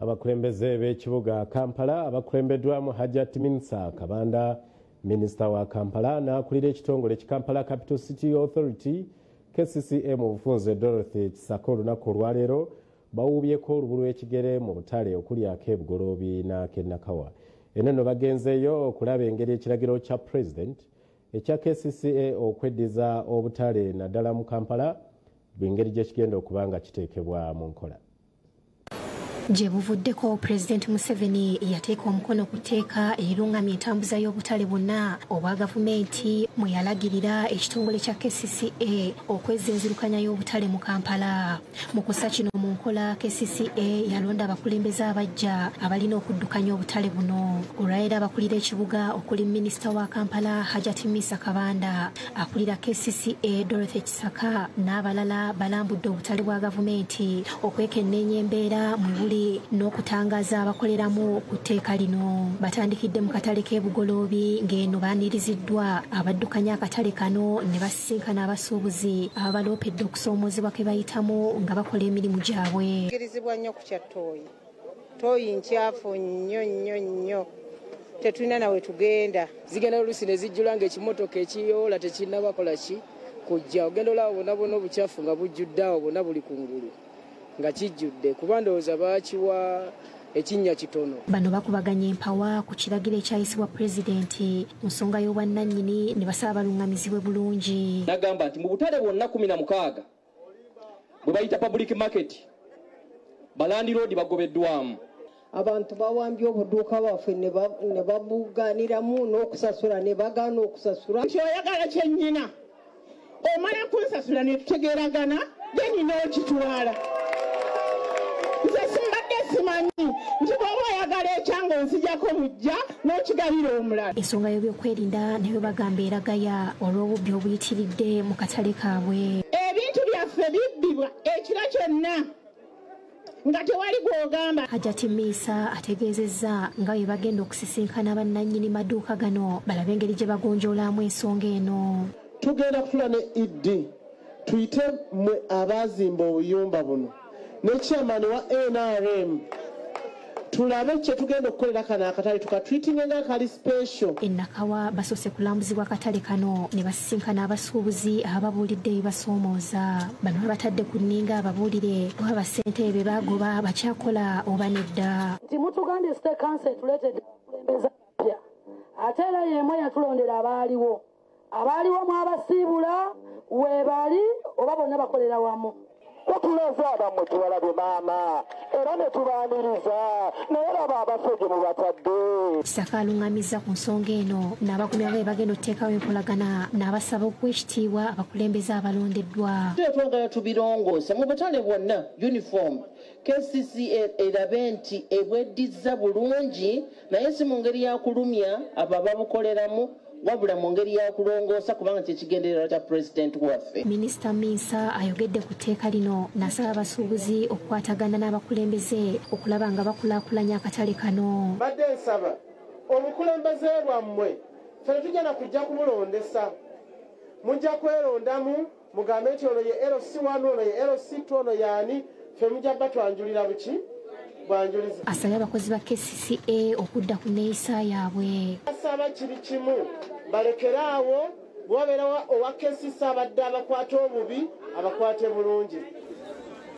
Abakulembeze b'ekibuga Kampala abakulembeddwamu Hajjati Minsa Kabanda, Minisita wa Kampala n'akulira ekitongole Kampala Capital City Authority KCCA mu bufunze Dorothy Kisaka olunaku olwaleero bawuubyeko olubulu lw'ekigere mu butale okuli ak'e Bugoloobi n'ak'e Nakawa. Eno nno bagenzeeyo okulaba engeri ekiragiro kya President ekya KCCA okweddiza obutale naddala mu Kampala bw'engeri gye kigenda okuba nga kiteekebwa mu nkola. Gye buvuddeko President Museveni yateeka omukono ku tteeka erirungamya entambuza y'obutale bwonna obwa gavumenti mwe yalagirira ekitongole kya KCCA okwezza enzirukanya y'obutale mu Kampala. Mu kussa kino mu nkola KCCA yalonda abakulembeze abajja abalina okuddukanya obutale buno. Olwaleero abakulira ekibuga okuli Minisita wa Kampala Hajjati Minsa Kabanda, akulira KCCA Dorothy Kisaka n'abalala balambudde obutale bwa gavumenti okwekenneenya embeera mwe buli n'okutangaza abakoleramu ku tteeka lino. Batandikidde mu katale k'e Bugoloobi ng'eno baaniriziddwa abaddukanya akatale kano ne basisinkana abasuubuzi abaloopedde okusoomoozebwa ke bayitamu nga bakola emirimu gyabwe. Nkirizibwa nnyo ku kya ttooyi. Ttooyi nkyafu nnyo. Tetulina nawe tugenda. Zigenda oluusi ne zijjula ng'ekimotoka ekiyoola tekinnabakola ki kujja. Ogenda olaba bonna obukyafu nga bujjudde awo bonna buli kungulu nga kijjudde kuba ndowooza baakiwa ekinnya kitono. Bano bakubaganya empawa ku kiragiro ekyayisibwa Pulezidenti mu nsonga y'obwannannyini ne basaba balungamizibwe bulungi. Nagamba nti mu butale bwonna 16 bwe bayita public market balandiroodi bagobeddwamu. Abantu bawambye obuduuka bwaffe ne babugaaniramu n'okusasula ne bagaana okusasula. Nti oyagala kyennyina omala kunsasula ne tutegeeragana ye nina okitwala. Nze simbadde simanyi nti bw'oba oyagala ekyanga onzijjako mujja n'okigabira omulala. Ensonga y'ebyokwerinda nayo bagamba eragaya olw'obubbi obuyitiridde mu katale kaabwe. Ebintu byaffe bibbibwa ekiro kyonna nga tewali gw'ogamba. Hajjati Minsa ategeezezza nga bwe bagenda okusisinkana bannannyini maduuka gano balabe engeri gye bagonjoolamu ensonga eno. Tugenda kufuna ne iddi tuyite mwe abaazimba obuyumba buno ne chairman wa NRM tulabe kye tugenda okukolera kano akatale tukatwitinge nga kali special. Nakawa basoose kulambuzibwa akatale kano ne basisinkana abasuubuzi ababuulidde ebibasoomooza. Bano babatadde ku nninga ababuulire oba bassentebe be bagoba bakyakola oba nedda. Nti mutugambye state council tuleetedde abakulembeze abapya ate era y'emu yatulondera abaaliwo mwabasiibula weebali oba bonna bakolera wamu. Tutuleze abammwe tubalabe maama era ne tubaaniriza naye laba abaffe gye mubatadde. Kisaka alungamizza ku nsonga eno n'abagumya be bagenda okuteekawo enkolagana n'abasaba okuwa ekitiibwa abakulembeze abalondeddwa. Twongera tubirongoose mu butale bwonna uniform KCCA erabe nti ebweddizza bulungi naye si mu ngeri ya kulumya abo ababukoleramu wabula mu ngeri ya kulongoosa kubanga kyekigendererwa kya President waffe. Minisita Minsa ayogedde ku tteeka lino n'asaba abasuubuzi okukwatagana n'abakulembeze okulaba nga bakulaakulanya akatale kano. Badde nsaba obukulembeze bwammwe ffe tugenda kujja kumulondesa mujja kwerondamu mugambe nti ono ye LC1 ono ye LC2 ono yaani ffe mujja batwanjulira buki bwanjuliza. Asabye abakozi ba KCCA okudda ku neeyisa yaabwe. Asaba kiri kimu balekere awo bw'obeera owa KCCA abadde abakwata obubi abakwate bulungi.